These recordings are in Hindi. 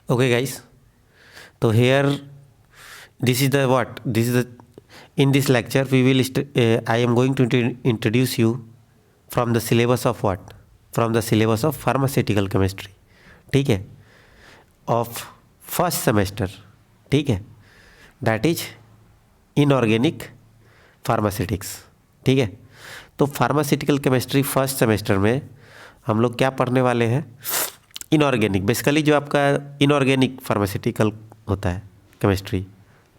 Okay guys, so here this is the what this is the in this lecture we will I am going to introduce you from the syllabus of what, from the syllabus of pharmaceutical chemistry. ठीक है, of first semester. ठीक है, that is inorganic pharmaceutics. ठीक है, तो फार्मास्यूटिकल केमिस्ट्री फर्स्ट सेमेस्टर में हम लोग क्या पढ़ने वाले हैं, इनऑर्गेनिक, बेसिकली जो आपका इनऑर्गेनिक फार्मास्यूटिकल होता है केमिस्ट्री.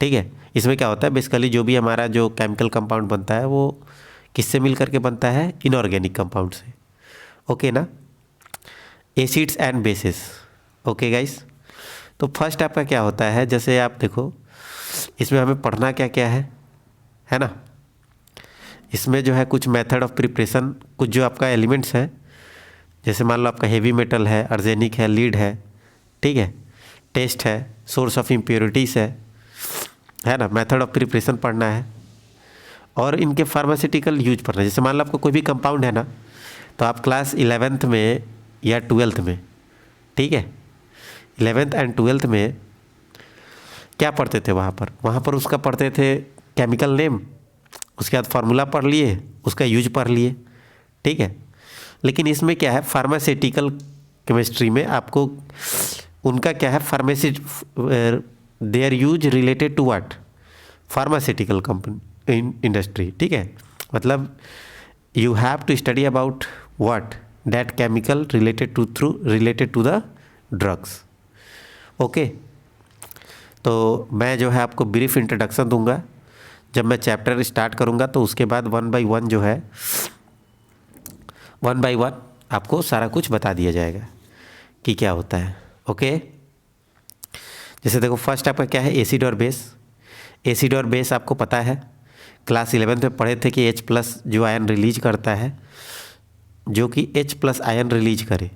ठीक है, इसमें क्या होता है, बेसिकली जो भी हमारा जो केमिकल कंपाउंड बनता है वो किससे मिल करके बनता है, इनऑर्गेनिक कंपाउंड से. ओके ना, acids and bases. Okay guys, तो फर्स्ट आपका क्या होता है, जैसे आप देखो इसमें हमें पढ़ना क्या क्या है ना. इसमें जो है कुछ मेथड ऑफ प्रिपरेशन, कुछ जो आपका एलिमेंट्स है, जैसे मान लो आपका हेवी मेटल है, अर्जेनिक है, लीड है. ठीक है, टेस्ट है, सोर्स ऑफ इम्प्योरिटीज़ है ना, मेथड ऑफ प्रिपरेशन पढ़ना है, और इनके फार्मास्यूटिकल यूज पढ़ना है. जैसे मान लो आपको कोई भी कंपाउंड है ना, तो आप क्लास 11th में या 12th में, ठीक है, 11th एंड 12th में क्या पढ़ते थे, वहाँ पर उसका पढ़ते थे केमिकल नेम, उसके बाद फार्मूला पढ़ लिए, उसका यूज पढ़ लिए. ठीक है, लेकिन इसमें क्या है, फार्मास्यूटिकल केमिस्ट्री में आपको उनका क्या है, their use related to what, pharmaceutical company industry. ठीक है, मतलब you have to study about what, that chemical related to the drugs. Okay, तो मैं जो है आपको ब्रीफ इंट्रोडक्शन दूंगा. जब मैं चैप्टर स्टार्ट करूंगा तो उसके बाद 1 by 1 जो है, 1 by 1 आपको सारा कुछ बता दिया जाएगा कि क्या होता है. ओके, जैसे देखो फर्स्ट आपका क्या है, एसिड और बेस. एसिड और बेस आपको पता है, क्लास 11th में पढ़े थे कि H+ जो आयन रिलीज करता है, जो कि H+ आयन रिलीज करे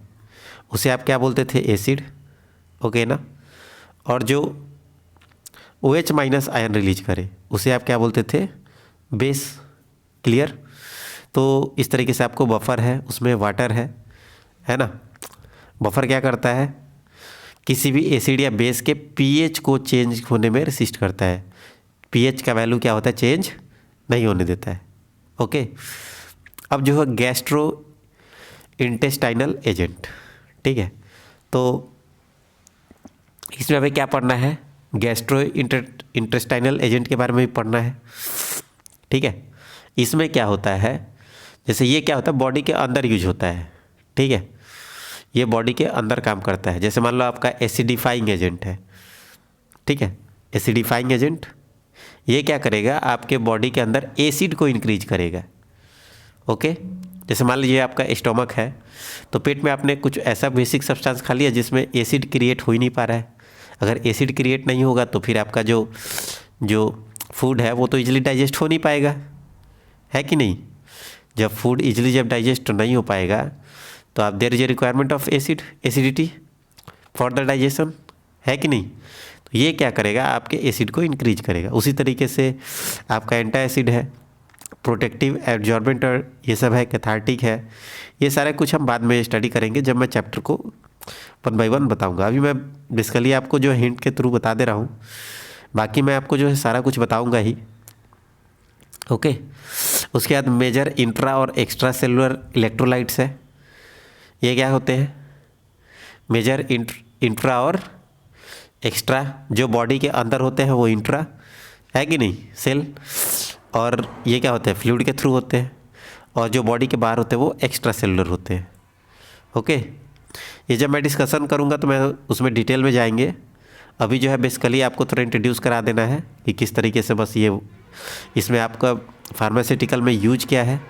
उसे आप क्या बोलते थे, एसिड. ओके ना, और जो OH- आयन रिलीज करे उसे आप क्या बोलते थे, बेस. क्लियर. तो इस तरीके से आपको बफर है, उसमें वाटर है ना. बफर क्या करता है, किसी भी एसिड या बेस के pH को चेंज होने में रेसिस्ट करता है. pH का वैल्यू क्या होता है, चेंज नहीं होने देता है. ओके, अब जो है गैस्ट्रो इंटेस्टाइनल एजेंट. ठीक है, तो इसमें हमें क्या पढ़ना है, गैस्ट्रो इंटेस्टाइनल एजेंट के बारे में भी पढ़ना है. ठीक है, इसमें क्या होता है, जैसे ये क्या होता है, बॉडी के अंदर यूज होता है. ठीक है, ये बॉडी के अंदर काम करता है. जैसे मान लो आपका एसिडिफाइंग एजेंट है. ठीक है, एसिडिफाइंग एजेंट ये क्या करेगा, आपके बॉडी के अंदर एसिड को इंक्रीज करेगा. ओके, जैसे मान लीजिए आपका स्टोमक है, तो पेट में आपने कुछ ऐसा बेसिक सब्सटेंस खा लिया जिसमें एसिड क्रिएट हो ही नहीं पा रहा है. अगर एसिड क्रिएट नहीं होगा तो फिर आपका जो फूड है वो तो इजीली डाइजेस्ट हो नहीं पाएगा, है कि नहीं. जब फूड इजीली जब डाइजेस्ट नहीं हो पाएगा तो आप there is a requirement of acidity for the digestion, है कि नहीं. तो ये क्या करेगा, आपके एसिड को इंक्रीज करेगा. उसी तरीके से आपका एंटा एसिड है, प्रोटेक्टिव, एब्जॉर्बेंट, और ये सब है, कैथार्टिक है. ये सारे कुछ हम बाद में स्टडी करेंगे जब मैं चैप्टर को 1 by 1 बताऊंगा. अभी मैं बेसिकली आपको जो हिंट के थ्रू बता दे रहा हूँ, बाकी मैं आपको जो है सारा कुछ बताऊंगा ही. ओके, उसके बाद मेजर इंट्रा और एक्स्ट्रा सेलुलर इलेक्ट्रोलाइट्स है. ये क्या होते हैं, मेजर इंट्रा और एक्स्ट्रा. जो बॉडी के अंदर होते हैं वो इंट्रा, है कि नहीं, सेल, और ये क्या होते हैं, फ्लूइड के थ्रू होते हैं, और जो बॉडी के बाहर होते हैं वो एक्स्ट्रा सेलुलर होते हैं. ओके, ये जब मैं डिस्कशन करूँगा तो मैं उसमें डिटेल में जाएंगे. अभी जो है बेसिकली आपको थोड़ा इंट्रोड्यूस करा देना है कि किस तरीके से, बस ये इसमें आपका फार्मास्यूटिकल में यूज क्या है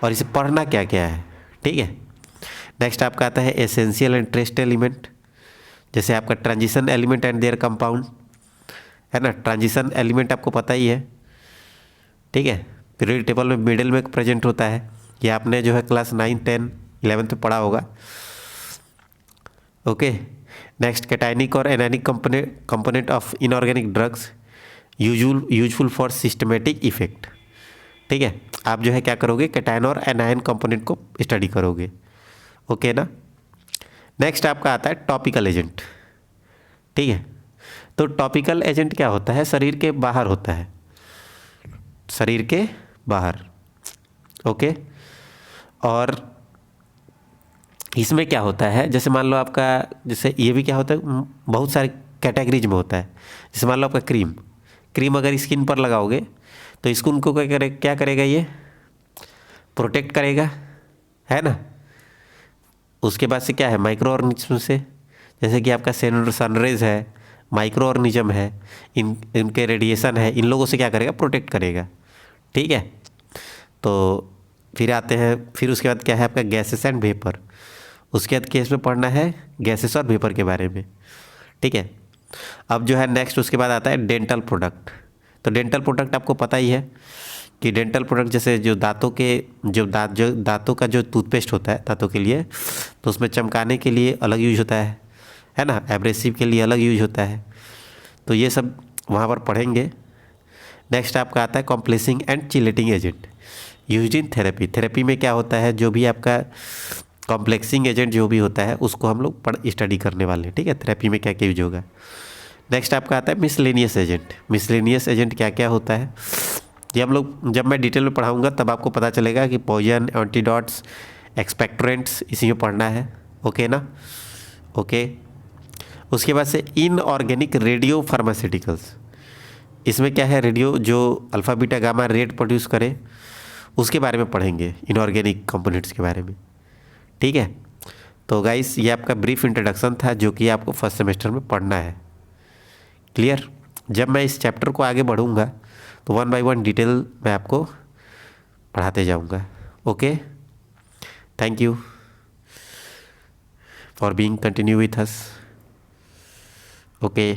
और इसे पढ़ना क्या क्या है. ठीक है, नेक्स्ट आपका आता है एसेंशियल एंड ट्रेस एलिमेंट. जैसे आपका transition element and there compound है ना. ट्रांजिशन एलिमेंट आपको पता ही है. ठीक है, पीरियड टेबल में मिडिल में प्रेजेंट होता है. ये आपने जो है क्लास 9, 10, 11th में पढ़ा होगा. ओके, नेक्स्ट कैटायनिक और anionic component of inorganic drugs useful for systematic effect. ठीक है, आप जो है क्या करोगे, कैटायन और एनायन कंपोनेंट को स्टडी करोगे. ओके ना. नेक्स्ट आपका आता है टॉपिकल एजेंट. ठीक है। तो टॉपिकल एजेंट क्या होता है, शरीर के बाहर होता है, शरीर के बाहर। ओके। और इसमें क्या होता है, जैसे मान लो आपका, जैसे ये भी क्या होता है, बहुत सारे कैटेगरीज में होता है। जैसे मान लो आपका क्रीम, क्रीम अगर स्किन पर लगाओगे तो स्किन को क्या करेगा, ये प्रोटेक्ट करेगा, है ना। उसके बाद से क्या है, माइक्रो ऑर्गेनिज्म से, जैसे कि आपका सनरेज है, माइक्रो ऑर्गेनिज्म है, इनके रेडिएशन है, इन लोगों से क्या करेगा, प्रोटेक्ट करेगा। ठीक है। तो फिर आते हैं, फिर उसके बाद क्या है आपका गैसेस एंड वेपर। उसके बाद केस में पढ़ना है गैसेस और वेपर के बारे में। ठीक है। अब जो है नेक्स्ट उसके बाद आता है डेंटल प्रोडक्ट। तो डेंटल प्रोडक्ट आपको पता ही है कि डेंटल प्रोडक्ट जैसे जो दांतों का जो टूथपेस्ट होता है दांतों के लिए, तो उसमें चमकाने के लिए अलग यूज होता है ना, एब्रेसिव के लिए अलग यूज होता है। तो ये सब वहाँ पर पढ़ेंगे। नेक्स्ट आपका आता है complexing and chelating agent used in therapy. Therapy में क्या होता है, जो भी आपका कॉम्प्लेक्सिंग एजेंट जो भी होता है उसको हम लोग स्टडी करने वाले हैं। ठीक है, थेरेपी में क्या क्या यूज होगा। नेक्स्ट आपका आता है मिसलेनियस एजेंट। मिसलेनियस एजेंट क्या क्या होता है, ये हम लोग जब मैं डिटेल में पढ़ाऊँगा तब आपको पता चलेगा कि पॉइजन, एंटीडोट्स, एक्सपेक्टोरेंट्स इसी में पढ़ना है। ओके ना। ओके। उसके बाद से इनऑर्गेनिक रेडियो फार्मास्यूटिकल्स। इसमें क्या है, रेडियो जो alpha beta gamma red produce करे उसके बारे में पढ़ेंगे, इनऑर्गेनिक कंपोनेंट्स के बारे में। ठीक है। तो गाइस ये आपका ब्रीफ इंट्रोडक्शन था जो कि आपको फर्स्ट सेमेस्टर में पढ़ना है। क्लियर। जब मैं इस चैप्टर को आगे बढ़ूंगा तो 1 बाय 1 डिटेल मैं आपको पढ़ाते जाऊंगा। Okay. Thank you for being continue with us. Okay.